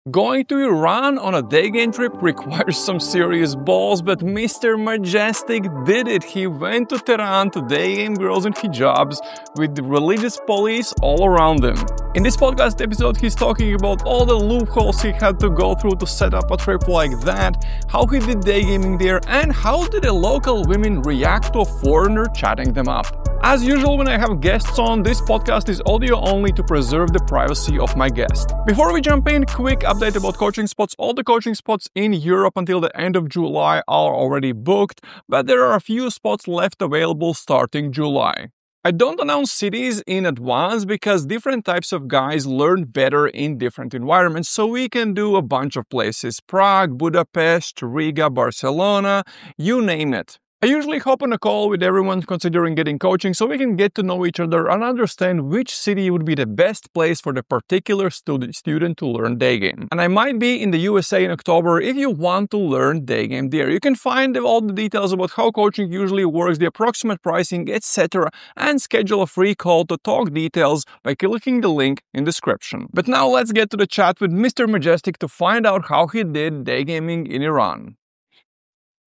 Going to Iran on a day game trip requires some serious balls, but Mister Majestic did it. He went to Tehran to day game girls in hijabs with the religious police all around him. In this podcast episode, he's talking about all the loopholes he had to go through to set up a trip like that, how he did day gaming there, and how did the local women react to a foreigner chatting them up. As usual, when I have guests on, this podcast is audio only to preserve the privacy of my guest. Before we jump in, quick update about coaching spots. All the coaching spots in Europe until the end of July are already booked, but there are a few spots left available starting July. I don't announce cities in advance because different types of guys learn better in different environments, so we can do a bunch of places: Prague, Budapest, Riga, Barcelona, you name it. I usually hop on a call with everyone considering getting coaching so we can get to know each other and understand which city would be the best place for the particular student to learn day game. And I might be in the USA in October if you want to learn day game there. You can find all the details about how coaching usually works, the approximate pricing, etc., and schedule a free call to talk details by clicking the link in the description. But now let's get to the chat with Mister Majestic to find out how he did day gaming in Iran.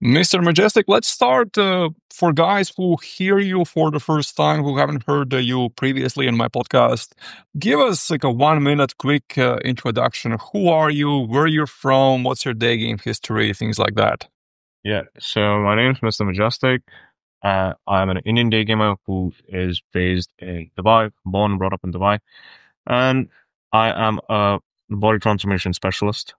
Mr. Majestic, let's start for guys who hear you for the first time, who haven't heard you previously in my podcast. Give us like a 1-minute quick introduction. Who are you? Where you're from? What's your day game history? Things like that. Yeah, so my name is Mister Majestic. I'm an Indian day gamer who is based in Dubai, born and brought up in Dubai. And I am a body transformation specialist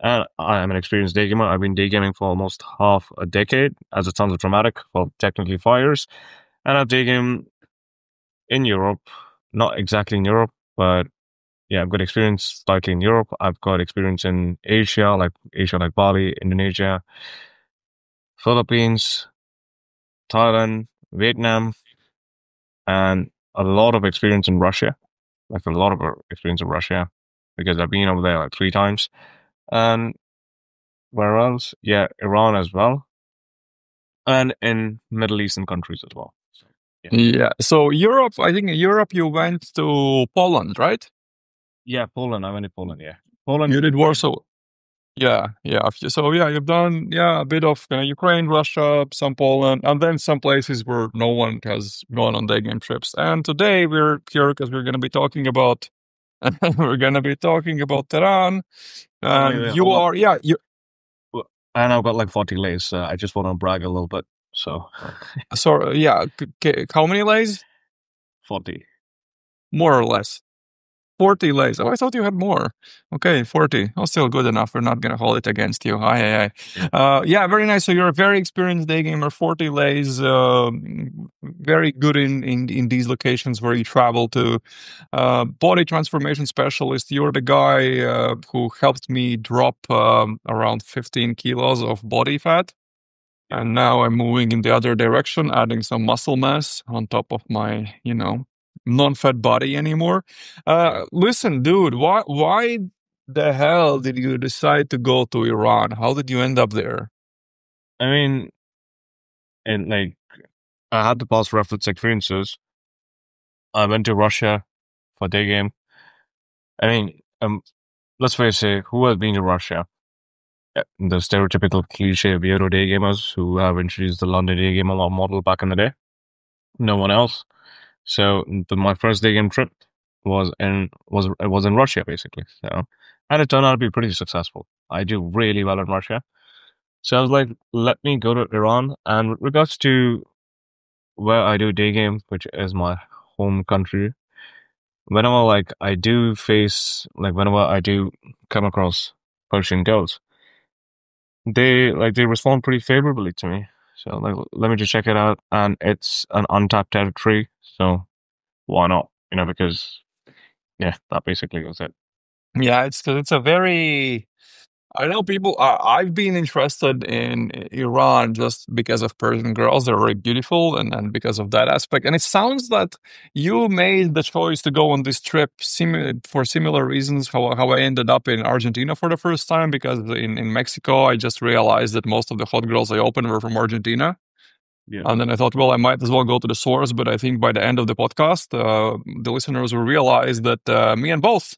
and I am an experienced day gamer. I've been day gaming for almost half a decade, as it sounds dramatic, for technically 5 years. And I've day gamed in Europe, not exactly in Europe, but yeah, I've got experience slightly in Europe. I've got experience in Asia like Bali, Indonesia, Philippines, Thailand, Vietnam, and a lot of experience in Russia. Because I've been over there like 3 times. And where else? Yeah, Iran as well. And in Middle Eastern countries as well. So, yeah. So Europe, I think in Europe you went to Poland, right? Yeah, Poland. I went to Poland, yeah. Poland. You did Warsaw. Yeah. So yeah, you've done a bit of Ukraine, Russia, some Poland, and then some places where no one has gone on day game trips. And today we're here because we're going to be talking about Tehran. And you are, and I've got like 40 lays. So I just want to brag a little bit. So, yeah. How many lays? 40. More or less. 40 lays. Oh, I thought you had more. Okay, 40. Oh, still good enough. We're not going to hold it against you. Aye. Yeah, very nice. So you're a very experienced day gamer. 40 lays. Very good in these locations where you travel to. Body transformation specialist. You're the guy who helped me drop around 15 kilos of body fat. And now I'm moving in the other direction, adding some muscle mass on top of my, non-fat body anymore. Listen, dude, why the hell did you decide to go to Iran? How did you end up there? I mean, and like, I had the past reference experiences. I went to Russia for day game. I mean, let's face it, who has been to Russia? The stereotypical cliche weirdo day gamers who have introduced the London day gamer model back in the day. No one else. So my first day game trip was in Russia, basically. So, and it turned out to be pretty successful. I do really well in Russia. So I was like, let me go to Iran. And with regards to where I do day game, which is my home country, whenever I do come across Persian girls, they respond pretty favorably to me. So let me just check it out. And it's an untapped territory. So why not? Because that basically was it. Yeah, it's a very, I know people, I've been interested in Iran just because of Persian girls. They're very beautiful and because of that aspect. And it sounds that you made the choice to go on this trip for similar reasons how I ended up in Argentina for the first time, because in Mexico, I just realized that most of the hot girls I opened were from Argentina. Yeah. And then I thought, well, I might as well go to the source. But I think by the end of the podcast, the listeners will realize that me and both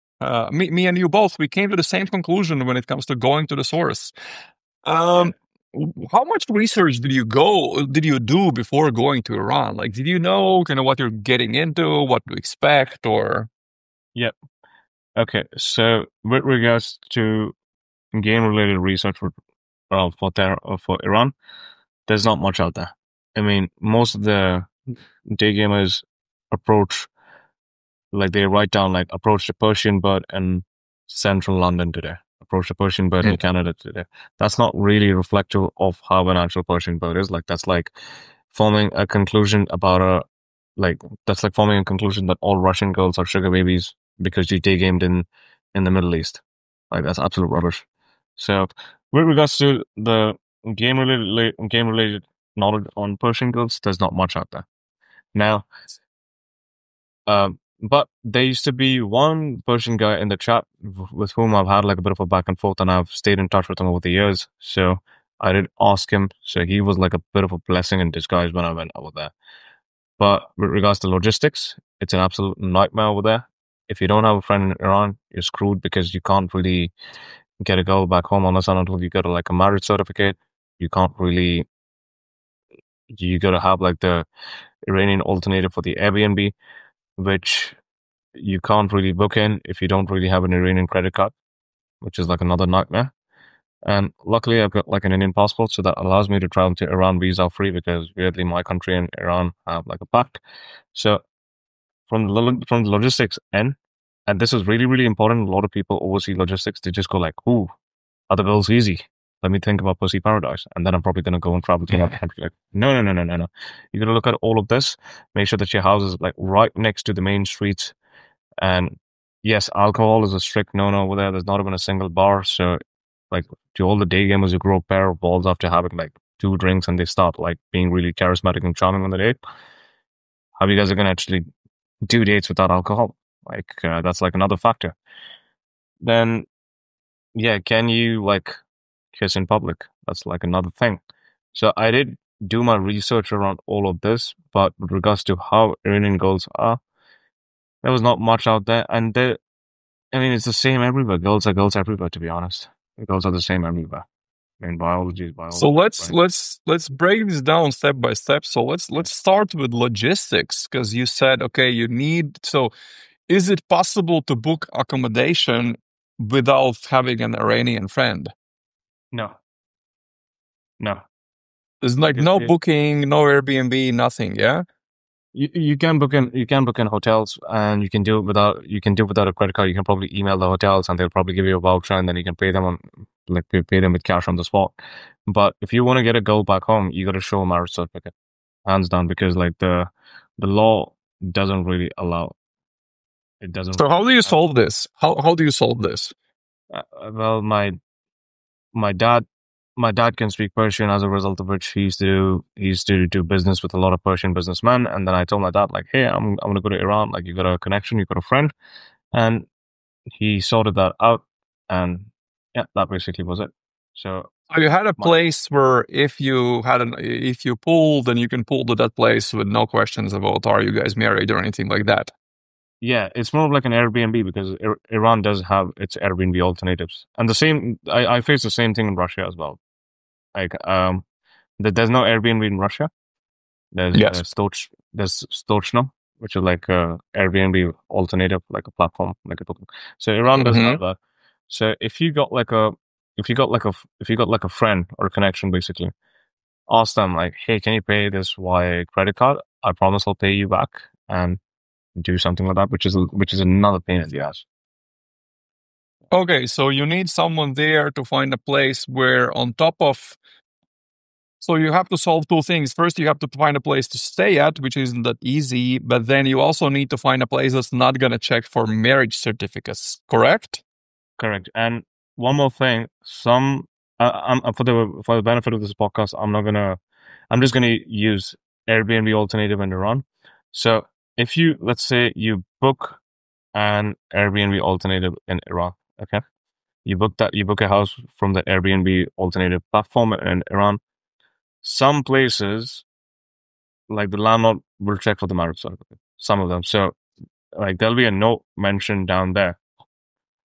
Me and you both, we came to the same conclusion when it comes to going to the source. Yeah. How much research did you do before going to Iran? Like, did you know kind of what you're getting into, what to expect, or? Yep. Okay. So with regards to game-related research for Iran, there's not much out there. I mean, most of the day gamers approach like they write down like approach the Persian bird in central London today, approach the Persian bird in Canada today. That's not really reflective of how an actual Persian bird is. Like that's like forming a conclusion about that's like forming a conclusion that all Russian girls are sugar babies because you day gamed in the Middle East. Like that's absolute rubbish. So with regards to the game related knowledge on Persian girls, there's not much out there. Now, but there used to be one Persian guy in the chat with whom I've had like a bit of a back and forth, and I've stayed in touch with him over the years. So I did ask him. So he was like a bit of a blessing in disguise when I went over there. But with regards to logistics, it's an absolute nightmare over there. If you don't have a friend in Iran, you're screwed because you can't really get a girl back home unless and until you get like a marriage certificate. You can't really. You gotta have like the Iranian alternative for the Airbnb, which you can't really book in if you don't really have an Iranian credit card, which is like another nightmare. And luckily, I've got like an Indian passport, so that allows me to travel to Iran visa free because weirdly, my country and Iran have like a pact. So from the logistics end, and this is really really important. A lot of people oversee logistics. They just go like, "Ooh, are the bills easy? Let me think about Pussy Paradise, and then I'm probably gonna go and travel to another country." Like, no, no, no, no, no, no. You gotta look at all of this. Make sure that your house is like right next to the main streets. And yes, alcohol is a strict no-no over there. There's not even a single bar. So, like, to all the day gamers who grow a pair of balls after having like 2 drinks and they start like being really charismatic and charming on the date, how you guys are gonna actually do dates without alcohol? Like, that's like another factor. Then, yeah, can you like kiss in public? That's like another thing. So I did do my research around all of this, but with regards to how Iranian girls are, there was not much out there, and I mean, it's the same everywhere. Girls are girls everywhere, to be honest. Girls are the same everywhere. I mean, biology is So biology, let's right? let's break this down step by step. So let's start with logistics because you said okay, you need. So is it possible to book accommodation without having an Iranian friend? No, no. There's like Because no booking, no Airbnb, nothing. Yeah. you can book in hotels, and you can do it without a credit card. You can probably email the hotels, and they'll probably give you a voucher, and then you can pay them pay them with cash on the spot. But if you want to get a girl back home, you got to show a marriage certificate, hands down, because like the law doesn't really allow. It doesn't So how do really you allow. solve this? How do you solve this? Well, my dad my dad can speak Persian, as a result of which he used to do business with a lot of Persian businessmen. And then I told my dad like, hey, I'm gonna go to Iran. Like, you got a connection, you got a friend, and he sorted that out. And yeah, that basically was it. So So you had a my place where if you pull, then you can pull to that place with no questions about are you guys married or anything like that. yeah, it's more of like an Airbnb because Iran does have its Airbnb alternatives, and the same I face the same thing in Russia as well. Like there's no Airbnb in Russia. There's Yes. there's Stochno, which is like a Airbnb alternative, like a platform, like a booking. So Iran does Hmm. have that. So if you got like a friend or a connection, basically, ask them like, hey, can you pay this via credit card? I promise I'll pay you back, and do something like that, which is another pain in the ass. Okay, so you need someone there to find a place where on top of so you have to solve two things. First, you have to find a place to stay at, which isn't that easy, but then you also need to find a place that's not going to check for marriage certificates, correct? Correct. And one more thing, for the benefit of this podcast, I'm just gonna use Airbnb alternative in Iran. So if you, let's say you book an Airbnb alternative in Iran, okay, you book a house from the Airbnb alternative platform in Iran. Some places, like the landlord will check for the marriage certificate. Some of them, so like there'll be a note mentioned down there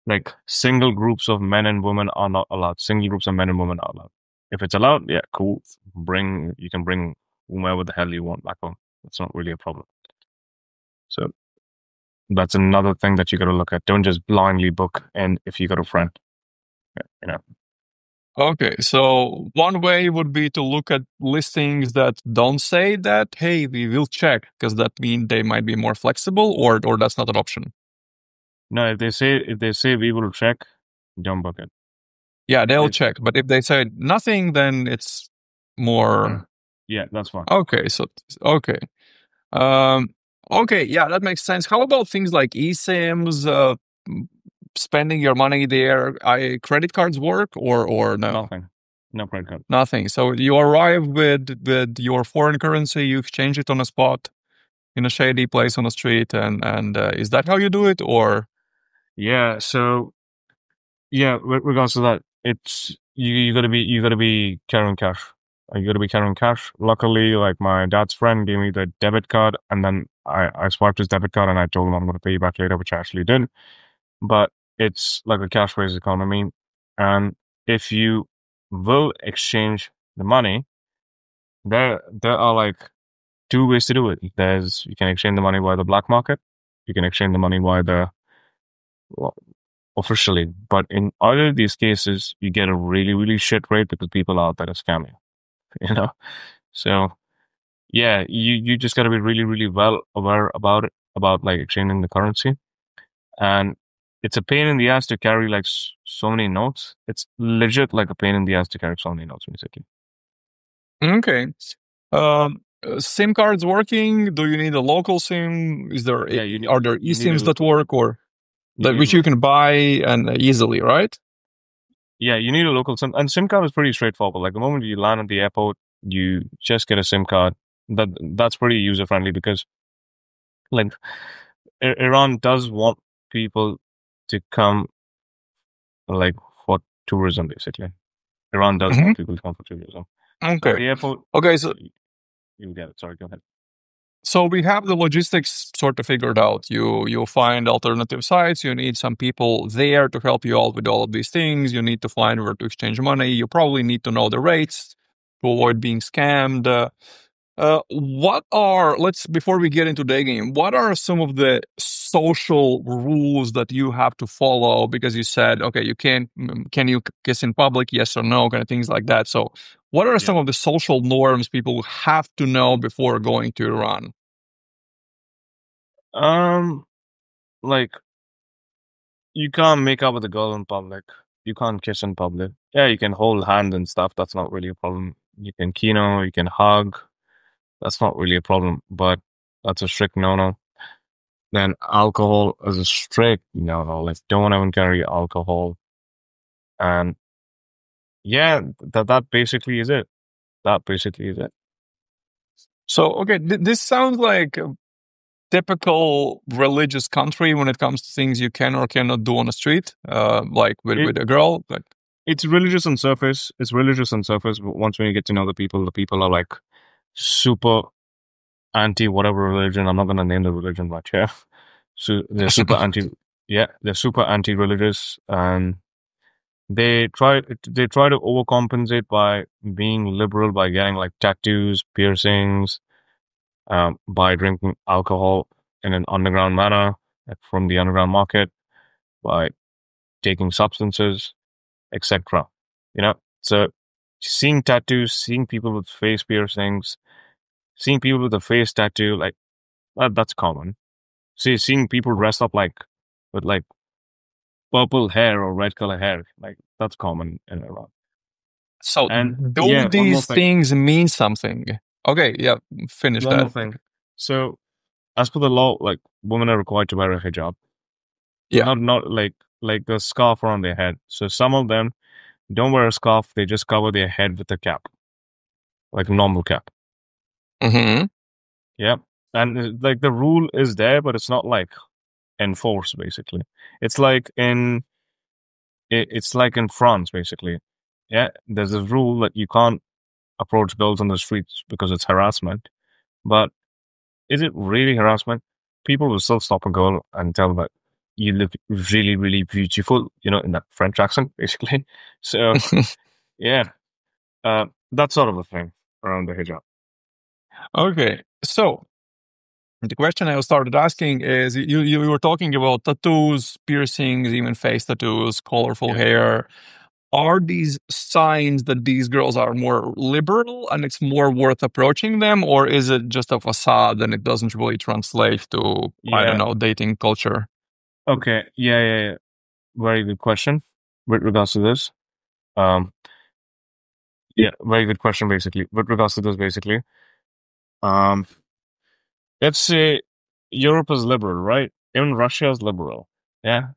like single groups of men and women are not allowed. Single groups of men and women are allowed. If it's allowed, yeah, cool. You can bring whomever the hell you want back home. It's not really a problem. So that's another thing that you got to look at. Don't just blindly book in if you got a friend. You know. Okay, so one way would be to look at listings that don't say that, hey, we will check, because that means they might be more flexible, or that's not an option. No, if they say we will check, don't book it. Yeah, they'll check, but if they say nothing, then it's more. Yeah, that's fine. Okay, so okay. Okay, yeah, that makes sense. How about things like eSIMs, spending your money there? Credit cards work or no? Nothing. No credit card. Nothing. So you arrive with your foreign currency, you exchange it on a spot in a shady place on the street, and is that how you do it, or? Yeah. So yeah, with regards to that, it's you got to be carrying cash. You got to be carrying cash. Luckily, like my dad's friend gave me the debit card, and then I swiped his debit card, and I told him I'm going to pay you back later, which I actually did. But it's like a cash-based economy, and if you will exchange the money, there are like two ways to do it. You can exchange the money via the black market. You can exchange the money via the officially. But in either of these cases, you get a really, really shit rate because people out there are scamming. You know? So yeah, you just gotta be really, really well aware about it, about like exchanging the currency. And it's a pain in the ass to carry like so many notes. It's legit like a pain in the ass to carry so many notes, basically. Okay. SIM cards working? Do you need a local SIM? Are there eSIMs that work, or which you can buy and easily, right? Yeah, you need a local SIM, and SIM card is pretty straightforward. Like the moment you land at the airport, you just get a SIM card. That's pretty user friendly because, like, Iran does want people to come, like, for tourism. Basically, Iran does want people to come for tourism. Okay. So at the airport. Okay, so you get it. Sorry, go ahead. So we have the logistics sort of figured out. You find alternative sites. You need some people there to help you out with all of these things. You need to find where to exchange money. You probably need to know the rates to avoid being scammed. Before we get into Daygame, what are some of the social rules that you have to follow? Because you said, okay, can you kiss in public? Yes or no, kind of things like that. So what are some of the social norms people have to know before going to Iran? Like, you can't make out with a girl in public. You can't kiss in public. Yeah, you can hold hands and stuff. That's not really a problem. You can kino, you can hug. That's not really a problem, but that's a strict no-no. Then alcohol is a strict no-no. Like, don't even carry alcohol. And yeah, that basically is it. That basically is it. So, okay, this sounds like a typical religious country when it comes to things you can or cannot do on the street, like with a girl. Like, it's religious on surface. It's religious on surface, but once when you get to know the people are like super anti whatever religion. I'm not gonna name the religion much here. So they're super anti. Yeah, they're super anti-religious, and they try to overcompensate by being liberal, by getting like tattoos, piercings, by drinking alcohol in an underground manner, like from the underground market, by taking substances, etc. So seeing tattoos, seeing people with face piercings, seeing people with a face tattoo, like that's common. Seeing people dressed up like with like purple hair or red color hair, like that's common in Iran. So do these things mean something? Okay, yeah, finish that. One more thing. So as per the law, like women are required to wear a hijab. Yeah. Not like the scarf around their head. So some of them don't wear a scarf, they just cover their head with a cap. Like a normal cap. Mm-hmm. Yeah. And like the rule is there, but it's not like enforced basically. It's like in France, basically. Yeah, there's a rule that you can't approach girls on the streets because it's harassment. But is it really harassment? People will still stop a girl and tell that you look really, really beautiful, in that French accent, basically. So, yeah, that sort of a thing around the hijab. Okay, so the question I started asking is you were talking about tattoos, piercings, even face tattoos, colorful Yeah. hair. Are these signs that these girls are more liberal and it's more worth approaching them, or is it just a facade and it doesn't really translate to, I don't Yeah. know, dating culture? Okay. Yeah. Very good question with regards to this. Um, yeah, very good question, basically. With regards to this, basically, um, let's say Europe is liberal, right? Even Russia is liberal. Yeah.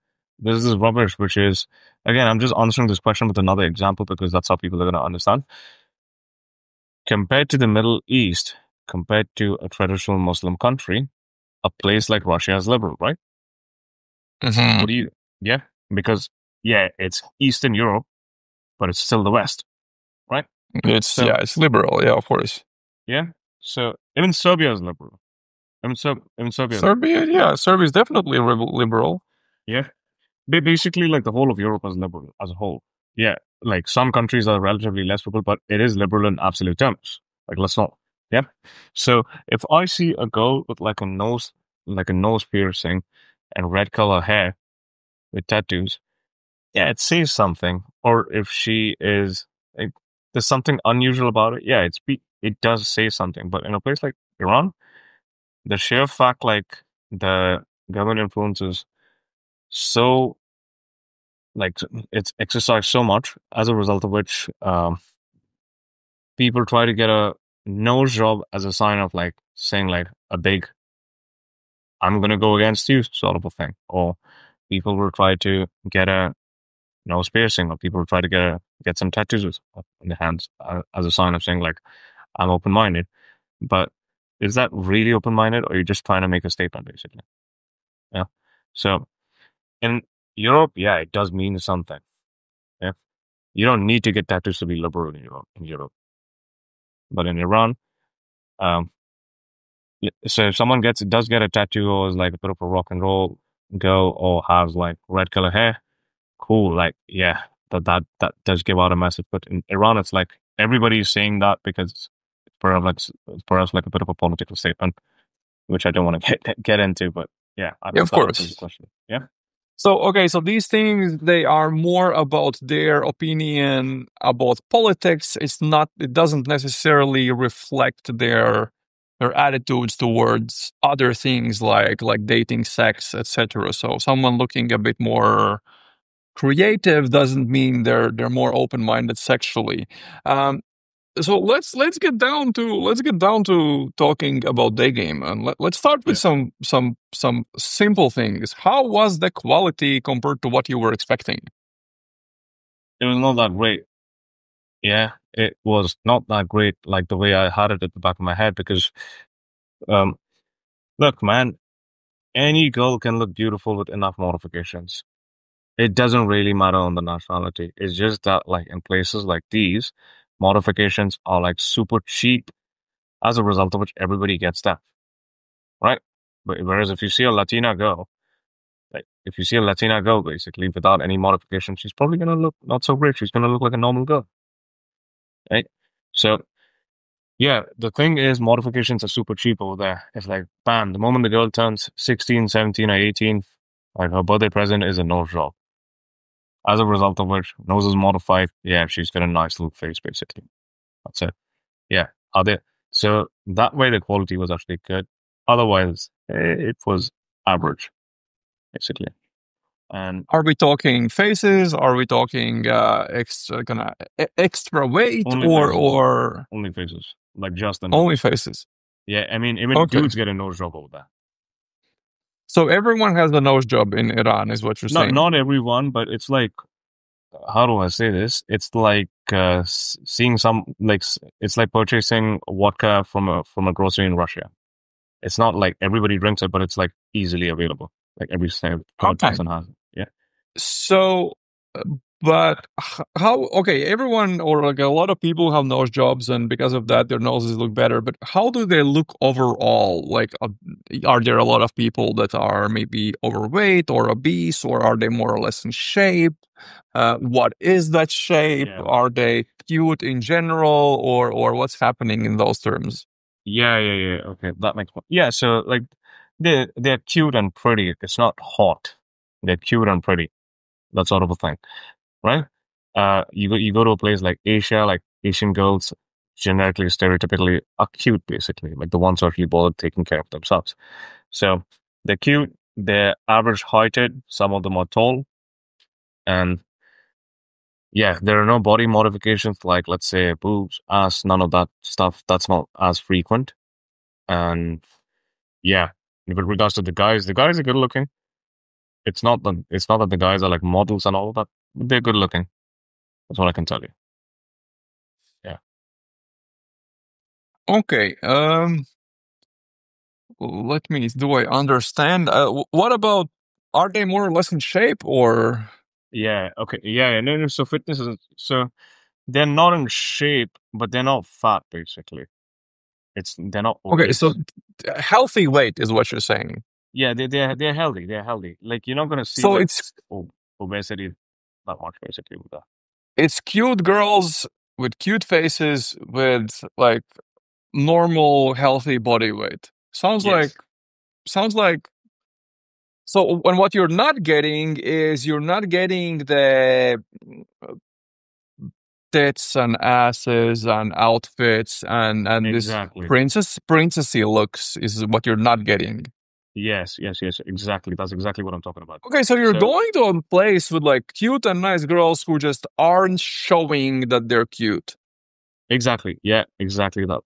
This is rubbish, which is, again, I'm just answering this question with another example because that's how people are going to understand. Compared to the Middle East, compared to a traditional Muslim country, a place like Russia is liberal, right? Hmm. What do you, yeah? Because, yeah, it's Eastern Europe, but it's still the West, right? So, It's liberal, yeah, of course. yeah. So, even Serbia is liberal. Even Serbia is liberal. Serbia is definitely liberal. Yeah. Basically, like the whole of Europe is liberal as a whole. Yeah, like some countries are relatively less liberal, but it is liberal in absolute terms. Like, let's not. Yeah. So if I see a girl with like a nose piercing and red color hair with tattoos, yeah, it says something. Or if she is like, there's something unusual about it. Yeah, it does say something. But in a place like Iran, the sheer fact like the government influence is so like it's exercised so much as a result of which people try to get a nose job as a sign of like saying like a big I'm gonna go against you sort of a thing, or people will try to get a nose piercing, or people will try to get some tattoos in the hands as a sign of saying like I'm open minded. But is that really open minded, or are you just trying to make a statement basically? Yeah. So in Europe, yeah, it does mean something. Yeah. You don't need to get tattoos to be liberal in Europe. But in Iran, um, so if someone does get a tattoo or is like a bit of a rock and roll girl or has like red color hair, cool. Like, yeah, that does give out a message. But in Iran, it's like everybody's saying that because it's perhaps like a bit of a political statement, which I don't want to get into. But yeah, I Yeah, hope of that answers the course. question. Yeah. So, okay, so these things, they are more about their opinion about politics. It doesn't necessarily reflect their attitudes towards other things like dating, sex, etc. So someone looking a bit more creative doesn't mean they're more open-minded sexually. Um, so let's get down to talking about Daygame, and let's start with Yeah. some simple things. How was the quality compared to what you were expecting? It was not that great. Yeah, it was not that great like the way I had it at the back of my head because, um, look, man, any girl can look beautiful with enough modifications. It doesn't really matter on the nationality. It's just that, like, in places like these, modifications are like super cheap, as a result of which everybody gets that, right? But whereas if you see a Latina girl, like, if you see a Latina girl basically without any modification, she's probably gonna look not so great. She's gonna look like a normal girl, right? So, yeah, the thing is, modifications are super cheap over there. It's like, bam, the moment the girl turns 16, 17, or 18, like her birthday present is a nose job. As a result of which, nose is modified. Yeah, she's got a nice little face, basically. That's it. Yeah, are there? So that way, the quality was actually good. Otherwise, it was average, basically. And Are we talking faces? Are we talking extra weight, only faces, or only faces, like just the only nose. faces? Yeah, I mean, even Okay, dudes get a nose job over there. so everyone has a nose job in Iran, is what you're saying? Not everyone, but it's like, how do I say this? It's like seeing it's like purchasing vodka from a grocery in Russia. It's not like everybody drinks it, but it's like easily available. Like every third Okay, person has it. Yeah. so. But how? Okay, everyone or like a lot of people have nose jobs, and because of that, their noses look better. But how do they look overall? Like, are there a lot of people that are maybe overweight or obese, or are they more or less in shape? What is that shape? Yeah. Are they cute in general, or what's happening in those terms? Yeah. Okay, that makes sense. Yeah, so like they're cute and pretty. It's not hot. They're cute and pretty. That sort of a thing, right? You go to a place like Asia, like Asian girls, genetically, stereotypically are cute, basically, like the ones who are actually bothered taking care of themselves. So they're cute. They're average heighted. Some of them are tall, and yeah, there are no body modifications like, let's say, boobs, ass, none of that stuff. That's not as frequent. And yeah, with regards to the guys are good looking. It's not that the guys are like models and all of that. They're good looking. That's what I can tell you. Yeah. Okay. Let me. Do I understand? What about? Are they more or less in shape, or? Yeah. Okay. Yeah. No. So fitness is so they're not in shape, but they're not fat. Basically, they're not Okay, so obese. healthy weight is what you're saying. Yeah. They're healthy. They're healthy. Like you're not gonna see So like it's obesity that much basically with that. it's cute girls with cute faces with like normal healthy body weight. Yes. Sounds like so when what you're not getting is you're not getting the tits and asses and outfits and this Exactly. princessy looks is what you're not getting. Yes. Exactly. That's exactly what I'm talking about. Okay, so you're So going to a place with like cute and nice girls who just aren't showing that they're cute. exactly. Yeah. Exactly that.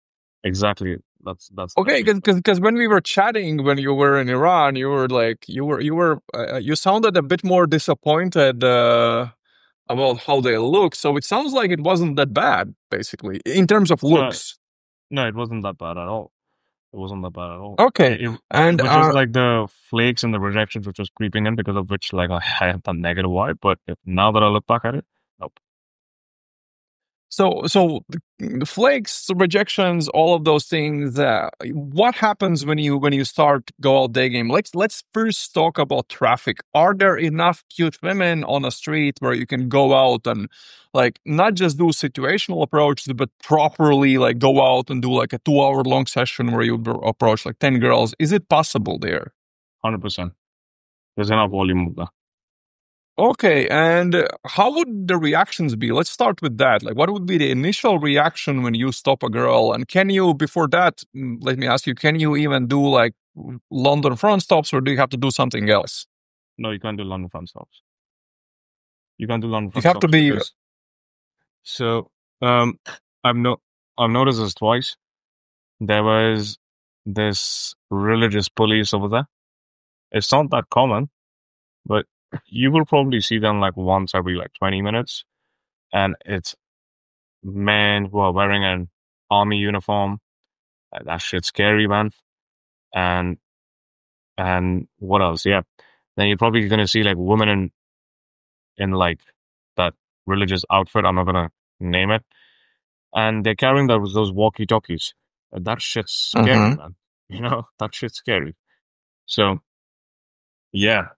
Exactly. That's Okay, basically. because when we were chatting when you were in Iran, you were like you sounded a bit more disappointed about how they look. So it sounds like it wasn't that bad, basically, in terms of No. looks. No. It wasn't that bad at all. It wasn't that bad at all. Okay, It and was just like the flakes and the rejections which was creeping in because of which like I had that negative vibe. But now that I look back at it, nope. so the flakes, rejections, all of those things. What happens when you start go out day game? Let's first talk about traffic. Are there enough cute women on a street where you can go out and like not just do situational approaches, but properly like go out and do like a 2 hour long session where you approach like 10 girls? Is it possible there? 100%. There's enough volume of that. Okay, and how would the reactions be? Let's start with that. Like, what would be the initial reaction when you stop a girl? And can you, before that, let me ask you, can you even do like London front stops, or do you have to do something else? No, you can't do London front stops. You can't do London You front have to stops be because so um I've no I've noticed this twice. There was this religious police over there. It's not that common, but you will probably see them like once every like 20 minutes. And it's men who are wearing an army uniform. That shit's scary, man. And what else? Yeah. Then you're probably gonna see like women in like that religious outfit. I'm not gonna name it. And they're carrying those walkie talkies. That shit's scary, Mhm. man. That shit's scary. So yeah,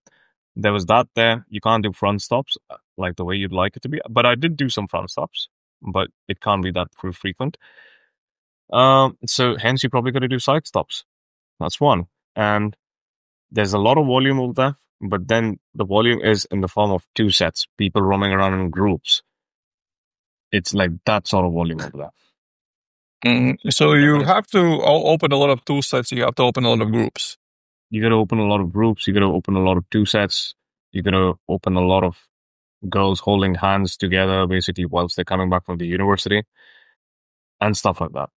there was that there. You can't do front stops like the way you'd like it to be. But I did do some front stops, but it can't be that frequent. So hence you probably got to do side stops. That's one. And there's a lot of volume over there, but then the volume is in the form of two sets, people roaming around in groups. It's like that sort of volume over there. So Yeah, you but it's have to open a lot of two sets. You have to open a lot of groups. you got to open a lot of groups. You got to open a lot of two sets. You got to open a lot of girls holding hands together, basically, whilst they're coming back from the university and stuff like that.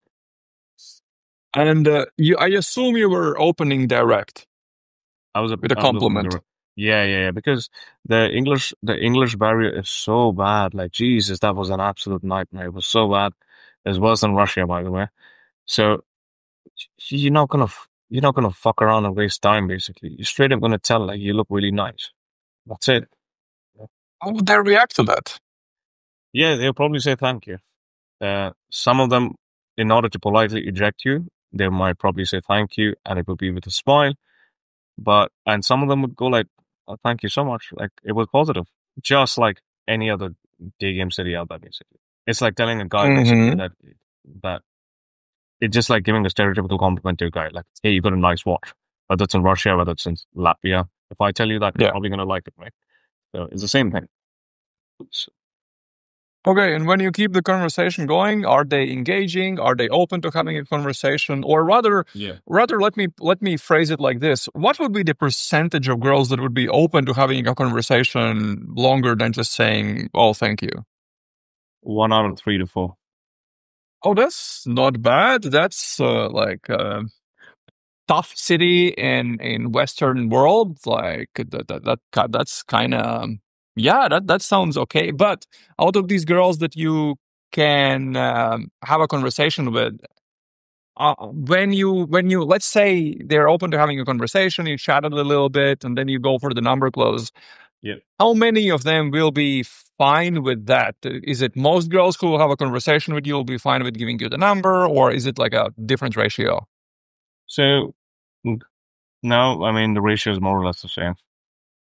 And I assume you were opening direct with a I was opening compliment. the, yeah, because the English barrier is so bad. Like Jesus, that was an absolute nightmare. It was so bad. It's worse than Russia, by the way. So you're not gonna fuck around and waste time. Basically, you're straight up gonna tell like you look really nice. That's it. How would they react to that? Yeah, they'll probably say thank you. Some of them, in order to politely eject you, they might probably say thank you, and it would be with a smile. And some of them would go like, oh, "Thank you so much." Like it was positive, just like any other day game city out there. Basically, it's like telling a guy basically Mm-hmm. that it's just like giving a stereotypical compliment to a guy, like, "Hey, you got a nice watch." Whether it's in Russia, whether it's in Latvia, if I tell you that, you're Yeah. probably gonna like it, right? So it's the same thing. So, Okay, and when you keep the conversation going, are they engaging? Are they open to having a conversation? Or yeah. rather, let me phrase it like this: what would be the percentage of girls that would be open to having a conversation longer than just saying, "Oh, thank you"? 1 out of 3 to 4. Oh, that's not bad. That's tough city in Western world. Like that's kind of yeah. That sounds okay. But out of these girls that you can have a conversation with, when you let's say they're open to having a conversation, you chatted a little bit, and then you go for the number close. Yeah. How many of them will be fine with that? Is it most girls who will have a conversation with you will be fine with giving you the number, or is it like a different ratio? So no, I mean the ratio is more or less the same.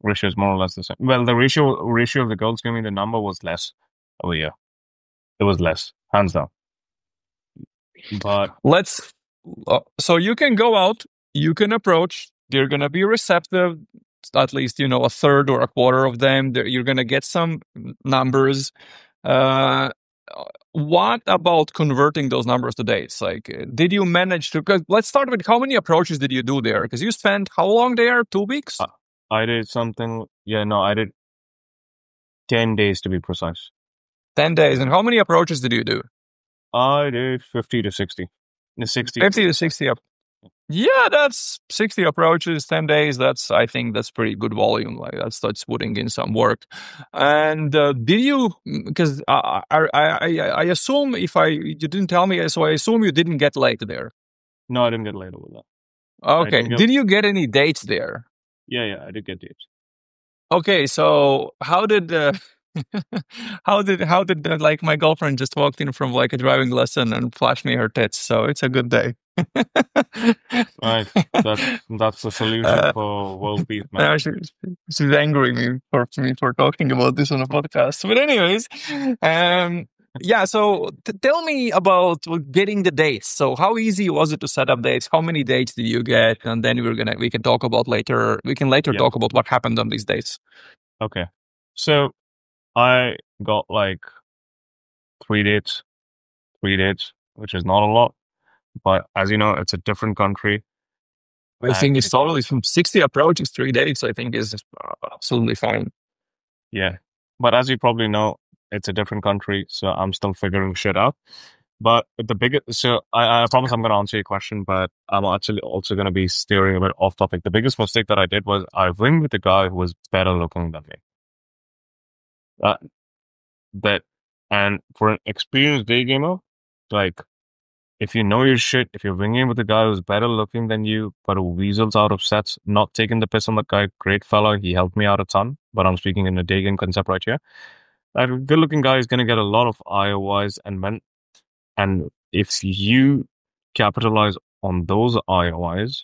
Ratio is more or less the same. Well, the ratio of the girls giving me the number was less over here. It was less, hands down. But Let's so you can go out, you can approach, they're going to be receptive, at least a third or a quarter of them. You're going to get some numbers. uh what about converting those numbers to dates? Like, did you manage to, because let's start with how many approaches did you do there, because you spent how long there? 2 weeks? I did something. Yeah, no, I did 10 days to be precise. 10 days. And how many approaches did you do? I did 50 to 60. 60. 50 to 60. Yeah, that's 60 approaches, 10 days. I think that's pretty good volume. Like that's putting in some work. And did you, because I assume you didn't tell me, so I assume you didn't get late there. No, I didn't get laid over that. Okay. Did you get any dates there? Yeah, I did get dates. Okay, so how did like my girlfriend just walked in from like a driving lesson and flashed me her tits, so it's a good day. Right. That's the solution uh, for world peace, man. now she's angry me for talking about this on a podcast. But anyways, yeah. So tell me about getting the dates. So how easy was it to set up dates? How many dates did you get? And then we can talk about later. We can later Yeah. talk about what happened on these dates. Okay. So I got like 3 dates, which is not a lot, but as you know, it's a different country. I think it's totally from 60 approaches 3 days. I think is absolutely fine. Yeah. But as you probably know, it's a different country, so I'm still figuring shit out. But the biggest, so I promise I'm going to answer your question, but I'm actually also going to be steering a bit off topic. The biggest mistake that I did was I winged with a guy who was better looking than me. That, and for an experienced day gamer, like, if you know your shit, if you're winging with a guy who's better looking than you, but who weasels out of sets, not taking the piss on the guy, great fella, he helped me out a ton, but I'm speaking in a day game concept right here. That good looking guy is going to get a lot of IOIs and if you capitalize on those IOIs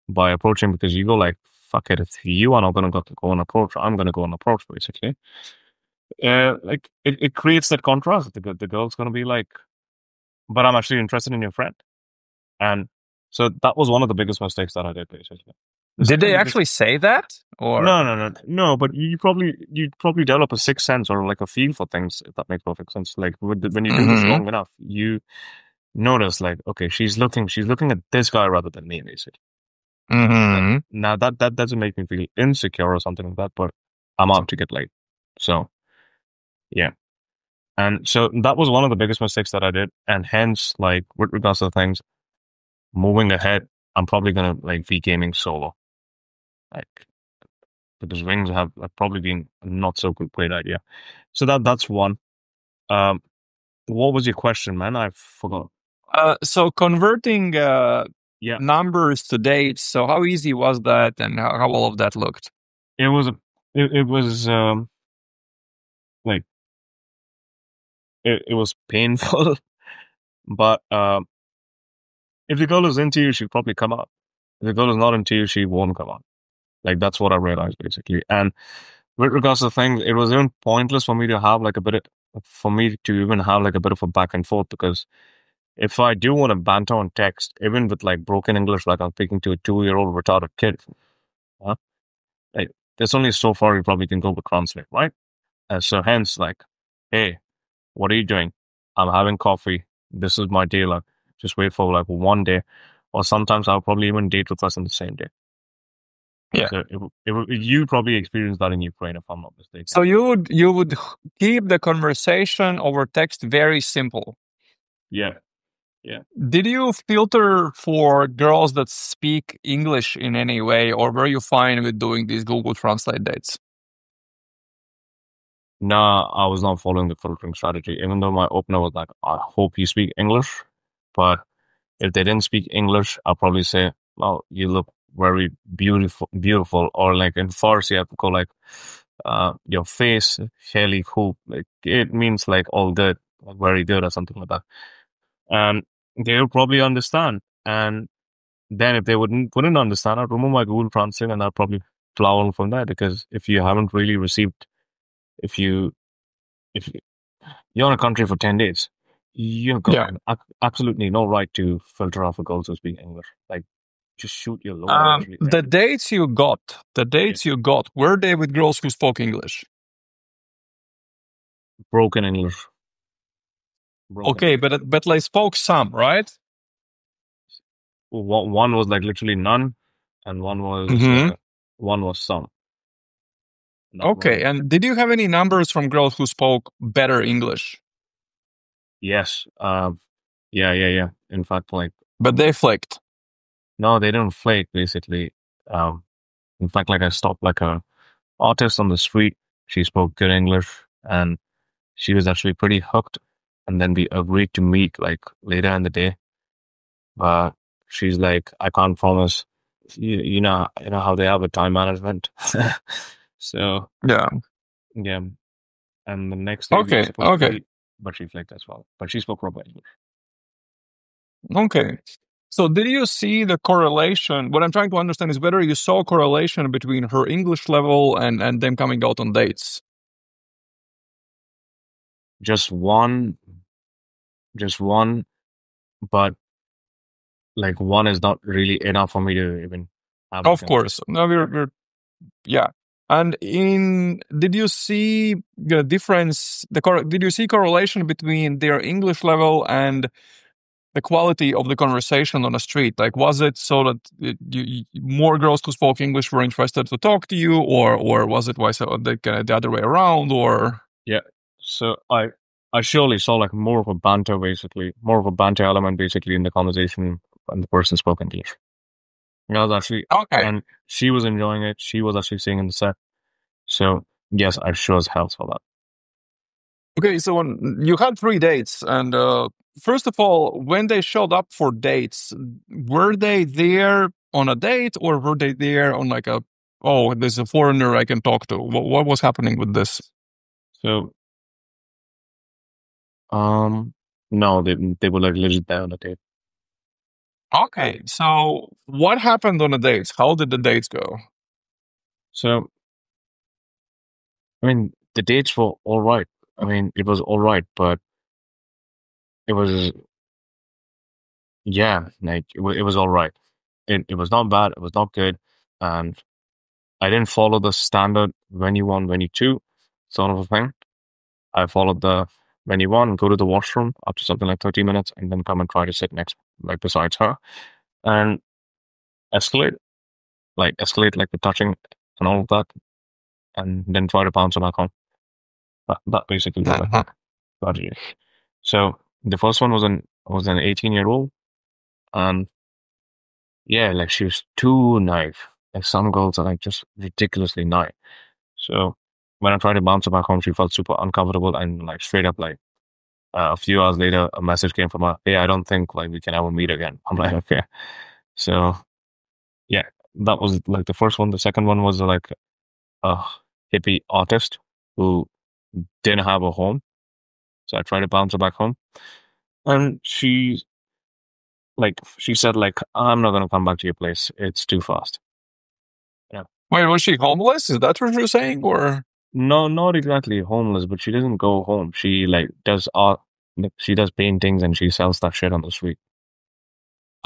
by approaching, because you go like, fuck it, if you are not going to go and approach, I'm going to go and approach, basically. Like it creates that contrast. The girl's going to be like, but I'm actually interested in your friend. And so that was one of the biggest mistakes that I did, basically. Did they actually say that? Or No. But you probably develop a sixth sense or like a feel for things, if that makes perfect sense. Like when you do this long enough, you notice like, okay, she's looking at this guy rather than me, basically. Now that doesn't make me feel insecure or something like that, but I'm out to get laid. So yeah. And so that was one of the biggest mistakes that I did. And hence, like, with regards to things, moving ahead, I'm probably going to, like, be gaming solo. Like, because wings have probably been a not so great idea. So that's one. What was your question, man? I forgot. So converting Yeah. numbers to dates. So how easy was that, and how all of that looked? It was like it was painful. But if the girl is into you, she'll probably come out. If the girl is not into you, she won't come out. Like that's what I realized basically. And with regards to things, it was even pointless for me to have like a bit for me to even have like a bit of a back and forth because if I do want to banter on text, even with like broken English, like I'm speaking to a 2-year-old retarded kid, huh? Like, there's only so far you probably can go with translate, right? And so hence, like, hey, what are you doing? I'm having coffee. This is my day. Like, just wait for like one day, or sometimes I'll probably even date request on the same day. Yeah. So you probably experienced that in Ukraine, if I'm not mistaken. So you would keep the conversation over text very simple. Yeah, yeah. Did you filter for girls that speak English in any way, or were you fine with doing these Google Translate dates? Nah, I was not following the filtering strategy, even though my opener was like, I hope you speak English. But if they didn't speak English, I'll probably say, well, you look very beautiful. Or like in Farsi, I have to go like, your face, fairly cool. Like, it means like all good, like very good or something like that. And they'll probably understand. And then if they wouldn't understand, I'd remove my Google Translate and I'd probably plow on from there because if you haven't really received, if you if you're in a country for 10 days, you've got Yeah. absolutely no right to filter off a girl who speak English. Like, just shoot your load, literally. The dates you got, Yeah. were they with girls who spoke English? Broken English. Broken Okay, English. but like spoke some, right? One was like literally none, and Mm-hmm. one was some. That was Okay, it. and did you have any numbers from girls who spoke better English? Yes. Yeah. In fact, like, But they flaked. no, they didn't flake, basically. Um, in fact, like, I stopped like a artist on the street. She spoke good English, and she was actually pretty hooked. And then we agreed to meet like later in the day. But she's like, I can't promise. You know how they have with time management. So Yeah. yeah, and the next day we were Okay, supposed to okay, meet, but she flaked as well. But she spoke proper English. okay. So did you see the correlation? What I'm trying to understand is whether you saw correlation between her English level and them coming out on dates. Just one, just one, but like one is not really enough for me to even have like Of an. course. No, we're yeah. And did you see the difference? Did you see correlation between their English level and the quality of the conversation on the street? Like, was it so that more girls who spoke English were interested to talk to you, or was it vice the other way around? Or Yeah. So I surely saw like more of a banter, basically, more of a banter element, basically, in the conversation when the person spoke English. I was actually, okay, and she was enjoying it. She was actually singing in the set. So yes, I sure as hell saw that. okay. So when you had 3 dates, and first of all, when they showed up for dates, were they there on a date, or were they there on like a, oh, there's a foreigner I can talk to? What was happening with this? So no, they were like legit there on the tape. Okay, so what happened on the dates? How did the dates go? So I mean, the dates were all right. I mean, it was all right, but it was yeah, like it was all right. It was not bad. It was not good, and I didn't follow the standard venue one, venue two sort of a thing. I followed the venue one, go to the washroom after something like 30 minutes, and then come and try to sit next, like besides her, and escalate, escalate like the touching and all of that, and then try to bounce her back on. That basically was like Uh-huh. strategy. So the first one was an 18-year-old, and yeah, like she was too naive. Like some girls are like just ridiculously naive. So when I tried to bounce her back home, she felt super uncomfortable and like straight up like a few hours later, a message came from her. Hey, I don't think like we can ever meet again. I'm like, okay. So yeah, that was like the first one. The second one was like a hippie artist who didn't have a home, so I tried to bounce her back home, and she said like, I'm not gonna come back to your place. It's too fast. Yeah. Wait, was she homeless? Is that what you're saying? Or No, not exactly homeless, but she doesn't go home. She like does art. Like, she does paintings and she sells that shit on the street.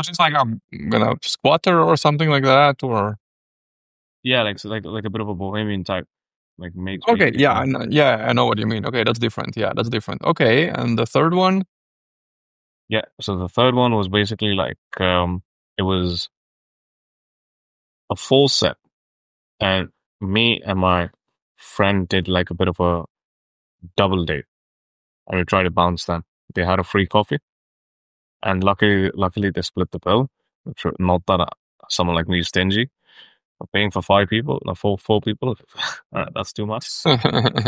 she's like a squatter or something like that? Or Yeah, like so like a bit of a bohemian type. Like makes okay, yeah, people. I know what you mean. Okay, that's different. Yeah, that's different. Okay, and the third one? Yeah. So the third one was basically like it was a full set, and me and my friend did like a bit of a double date, and we tried to bounce them. They had a free coffee, and luckily they split the bill. Not that someone like me is stingy. But paying for five people, no, four people, that's too much.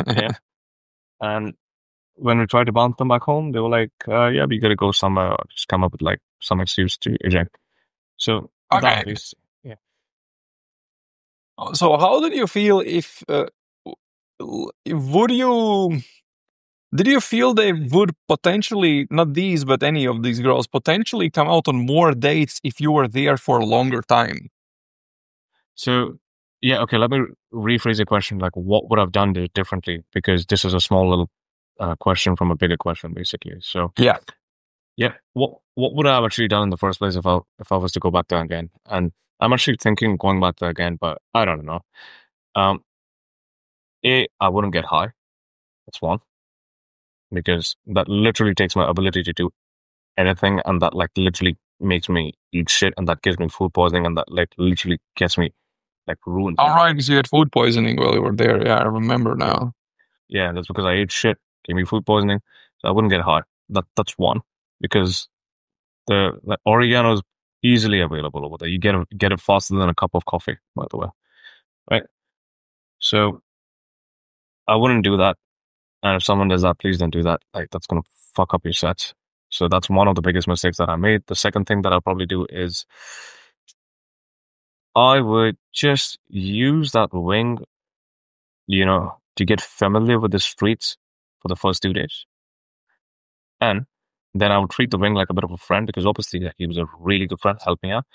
Yeah. And when we tried to bounce them back home, they were like, "Yeah, we gotta go somewhere. Or just come up with like some excuse to eject." So that Okay. is, yeah. So how did you feel if would you did you feel they would potentially, not these but any of these girls, potentially come out on more dates if you were there for a longer time? So yeah, okay. Let me rephrase the question. Like, what would I've done differently? Because this is a small little question from a bigger question, basically. So Yeah. yeah, what would I have actually done in the first place if I was to go back there again? And I'm actually thinking going back there again, but I don't know. Um, I wouldn't get high. That's one, because that literally takes my ability to do anything, and that like literally makes me eat shit, and that gives me food poisoning, and that like literally gets me like ruins All me. right, because you had food poisoning while you were there. Yeah, I remember Yeah, now. yeah, that's because I ate shit, gave me food poisoning, so I wouldn't get high. That's one, because the oregano is easily available over there. You get it faster than a cup of coffee, by the way, right? So I wouldn't do that. And if someone does that, please don't do that. Like that's gonna fuck up your sets. So that's one of the biggest mistakes that I made. The second thing that I'll probably do is I would just use that wing, to get familiar with the streets for the first 2 days. And then I would treat the wing like a bit of a friend because obviously he was a really good friend, helped me out.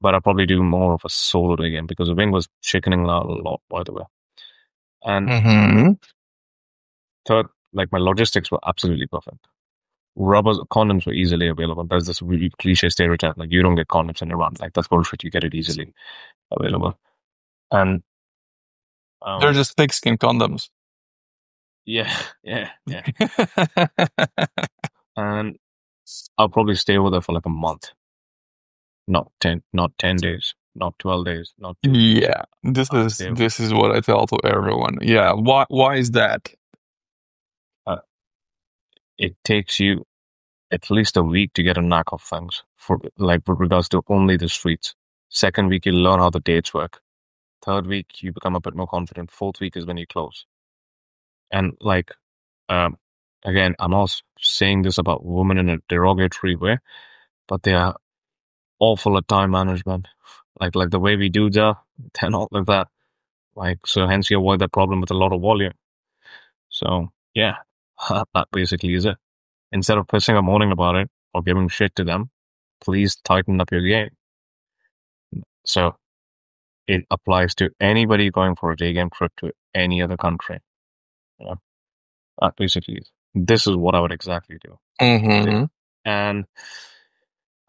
But I'll probably do more of a solo game because the wing was chickening out a lot, by the way. And Hmm. third, like my logistics were absolutely perfect. Condoms were easily available. There's this really cliche stereotype like you don't get condoms in Iran. Like that's bullshit. You get it easily available. And They're um, just thick skin condoms. yeah, yeah, yeah. And I'll probably stay over there for like a month. Not 10 days, not 12 days, not 2 weeks. Yeah, this I'll is stay. this is what I tell to everyone. Yeah, why is that? Uh, it takes you at least a week to get a knack of things for like with regards to only the streets. Second week, you learn how the dates work. Third week, you become a bit more confident. Fourth week is when you close. And like, um, again, I'm not saying this about women in a derogatory way, but they are awful at time management. Like the way we do that, they're not like that. Like, so hence you avoid that problem with a lot of volume. So yeah, that basically is it. Instead of pissing or moaning about it or giving shit to them, please tighten up your game. So it applies to anybody going for a day game trip to any other country. You know, that basically is. This is what I would exactly do. Hmm. And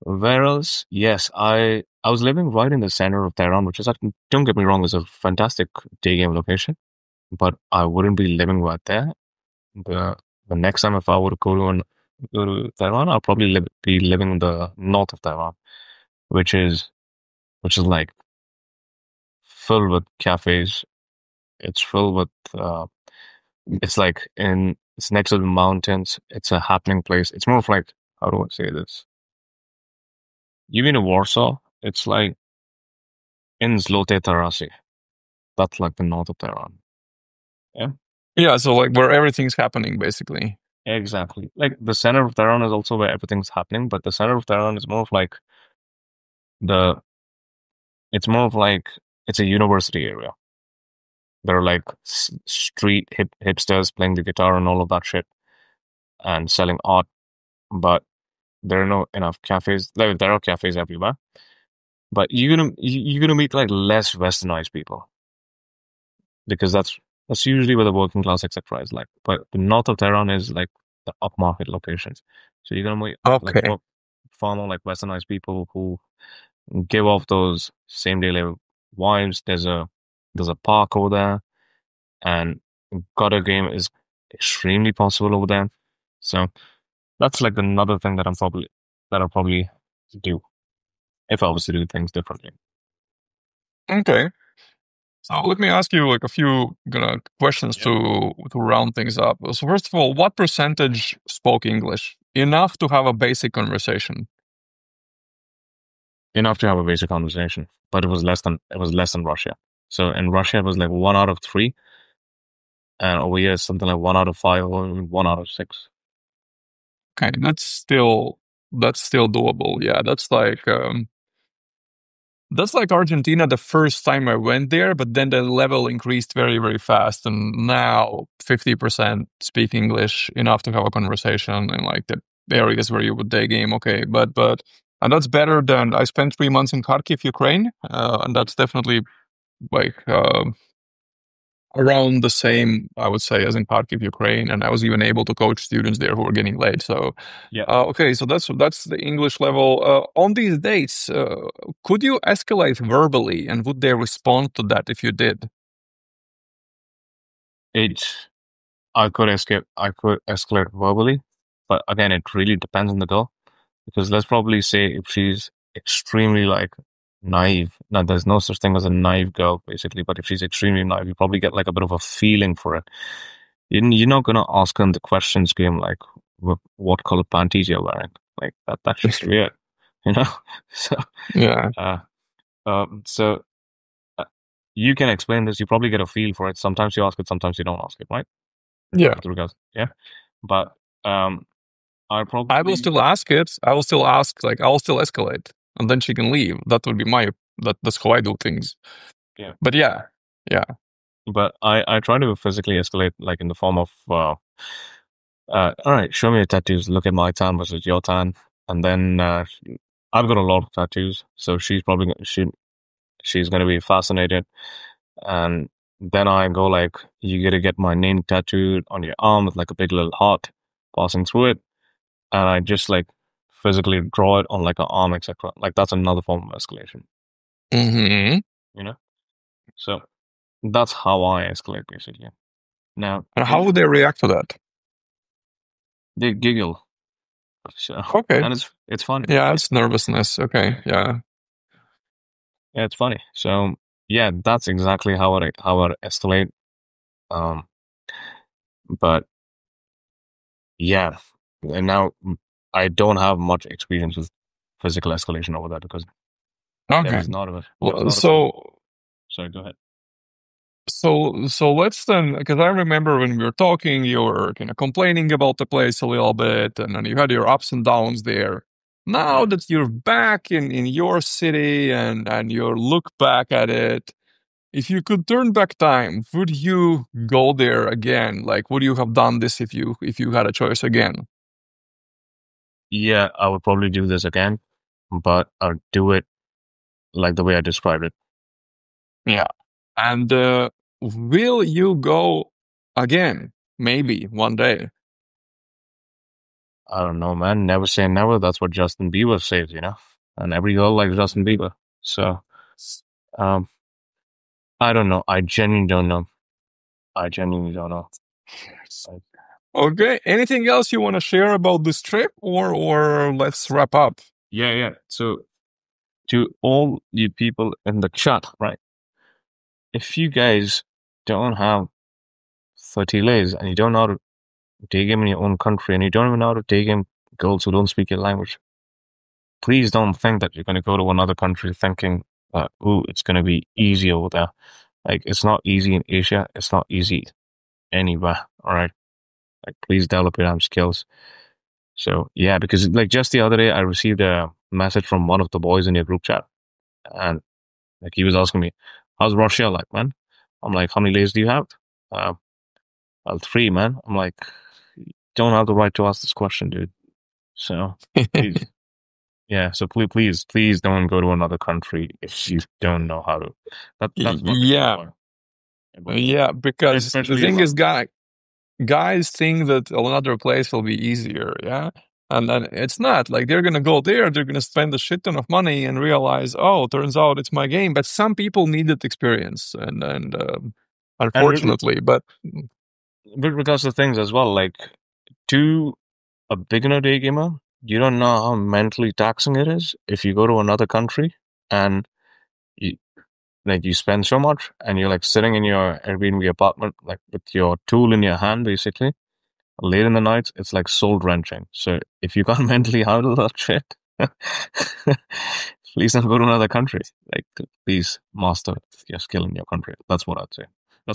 where else? Yes, I was living right in the center of Tehran, which is, don't get me wrong, is a fantastic day game location, but I wouldn't be living right there. The the next time if I were to go to Tehran, I'll probably be living in the north of Tehran, which is like filled with cafes. It's filled with it's next to the mountains. It's a happening place. It's more of like, how do I say this? You mean in Warsaw? It's like in Zlote Tarasi. That's like the north of Tehran. Yeah, Yeah, so like where everything's happening, basically. exactly. Like the center of Tehran is also where everything's happening, but the center of Tehran is more of like the. It's more of like it's a university area. They're like street hipsters playing the guitar and all of that shit and selling art, but there are no enough cafes. There are cafes everywhere, but you're gonna meet like less westernized people because that's usually where the working class etc. is like. But the north of Tehran is like the upmarket locations, so you're gonna meet like Okay. far more like westernized people who give off those same day labor vibes. There's a park over there, and gutter game is extremely possible over there. So that's like another thing that I'll probably do if I was to do things differently. Okay. So let me ask you like a few questions Yep. to round things up. So first of all, what percentage spoke English enough to have a basic conversation? Enough to have a basic conversation, but it was less than Russia. So in Russia it was like 1 out of 3, and over here it's something like 1 out of 5 or 1 out of 6. Okay, that's still doable. Yeah, that's like Argentina the first time I went there, but then the level increased very, very fast. And now 50% speak English enough to have a conversation in like the areas where you would day game. Okay, but and that's better than I spent 3 months in Kharkiv, Ukraine, and that's definitely like around the same, I would say, as in Kharkiv, Ukraine. And I was even able to coach students there who were getting late. So Yeah, okay, so that's the English level. On these dates, could you escalate verbally, and would they respond to that if you did? it I could escalate verbally, but again it really depends on the girl. Because let's probably say if she's extremely like naive, now there's no such thing as a naive girl basically, but if she's extremely naive, you probably get like a bit of a feeling for it. You're not gonna ask her in the questions game like what color panties you're wearing, like that. That's just weird, you know. So, Yeah, uh, so uh, you can explain this. You probably get a feel for it. Sometimes you ask it, sometimes you don't ask it, right? yeah. With regards, yeah. But I I will probably still ask it. I will still ask. Like I will still escalate, and then she can leave. That would be that's how I do things. yeah. But yeah, yeah. But I try to physically escalate, like in the form of, all right, show me your tattoos. Look at my tan versus your tan, and then I've got a lot of tattoos, so she's gonna be fascinated, and then I go like, you gotta get my name tattooed on your arm with like a big little heart passing through it, and I just like physically draw it on like an arm, etc. Like that's another form of escalation, Hmm. you know. So that's how I escalate basically. Now, And how would if they react to that? they giggle. So, Okay. and it's funny. Yeah, it's nervousness. Okay. Yeah. Yeah, it's funny. So yeah, that's exactly how I escalate. Um, but yeah, and now I don't have much experience with physical escalation over that because Okay. there was Well, not a thing. so Sorry, go ahead. so let's then, because I remember when we were talking, you were kind of complaining about the place a little bit, and then you had your ups and downs there. Now Yeah, that you're back in your city and you look back at it, if you could turn back time, would you go there again? Like, would you have done this if you had a choice again? yeah, I would probably do this again, but I'll do it like the way I described it. Yeah. And will you go again? Maybe one day. I don't know, man. Never say never. That's what Justin Bieber says, and every girl likes Justin Bieber. So, um, I don't know. I genuinely don't know. I genuinely don't know. Like, Okay. Anything else you want to share about this trip, or let's wrap up? yeah, yeah. So to all you people in the chat, right? If you guys don't have 30 lays and you don't know how to day game in your own country and you don't even know how to day game girls who don't speak your language, please don't think that you're going to go to another country thinking that, ooh, it's going to be easy over there. Like, it's not easy in Asia. It's not easy anywhere. All right. Like, please develop your damn skills. So, yeah, because like just the other day, I received a message from one of the boys in your group chat. And like, he was asking me, how's Russia like, man? I'm like, how many layers do you have? Uh, well, 3, man. I'm like, you don't have the right to ask this question, dude. So please, yeah. So please don't go to another country if you don't know how to. That's what. Yeah, yeah. Because the Especially, thing is, guys think that another place will be easier, yeah? And then it's not. Like, they're gonna go there, they're gonna spend a shit ton of money and realize, oh, turns out it's my game. But some people need that experience, and and unfortunately, but with regards to things as well, like to a beginner day gamer, you don't know how mentally taxing it is if you go to another country and you like you spend so much and you're like sitting in your Airbnb apartment like with your tool in your hand basically late in the night. It's like soul wrenching. So if you can't mentally handle that shit, please don't go to another country. Like please master your skill in your country. That's what I'd say.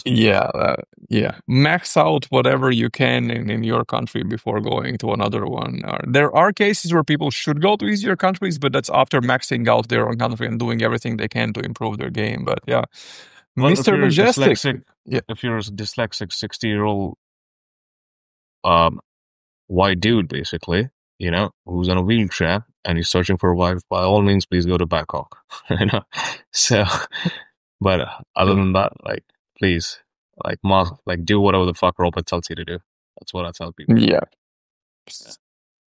yeah, max out whatever you can in your country before going to another one. There are cases where people should go to easier countries, but that's after maxing out their own country and doing everything they can to improve their game. But yeah, Well, Mr. Majestic. Yeah, if you're a dyslexic 60-year-old white dude, basically, you know, who's in a wheelchair and he's searching for a wife, by all means, please go to Bangkok. You know, so, but other than that, like, please, like, do whatever the fuck Robert tells you to do. That's what I tell people. yeah.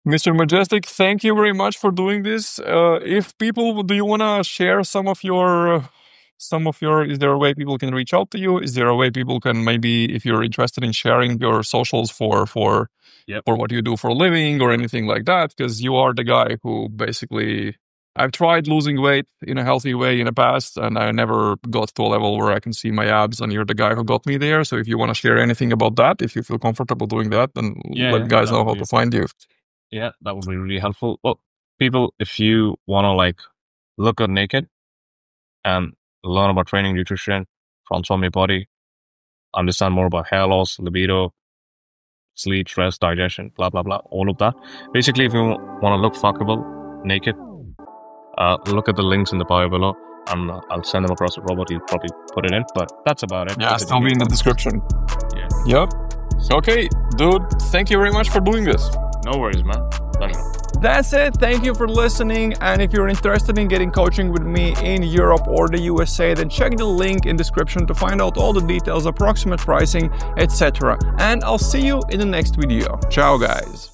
Mr. Majestic, thank you very much for doing this. If people, do you want to share some of your, is there a way people can reach out to you? Is there a way people can maybe, if you're interested in sharing your socials for what you do for a living or anything like that? Because you are the guy who basically, I've tried losing weight in a healthy way in the past, and I never got to a level where I can see my abs, and you're the guy who got me there. So if you want to share anything about that, if you feel comfortable doing that, then let guys know how to find you. Yeah, that would be really helpful. Well, people, if you want to like look good naked and learn about training, nutrition, transform your body, understand more about hair loss, libido, sleep, stress, digestion, blah, blah, blah, all of that. Basically, if you want to look fuckable, naked, look at the links in the bio below. I'll send them across to Robert. He'll probably put it in, but that's about it. Yeah, still be in the description. Yeah. Yep. Okay, dude, thank you very much for doing this. No worries, man. Pleasure. That's it. Thank you for listening. And if you're interested in getting coaching with me in Europe or the USA, then check the link in description to find out all the details, approximate pricing, etc. And I'll see you in the next video. Ciao, guys.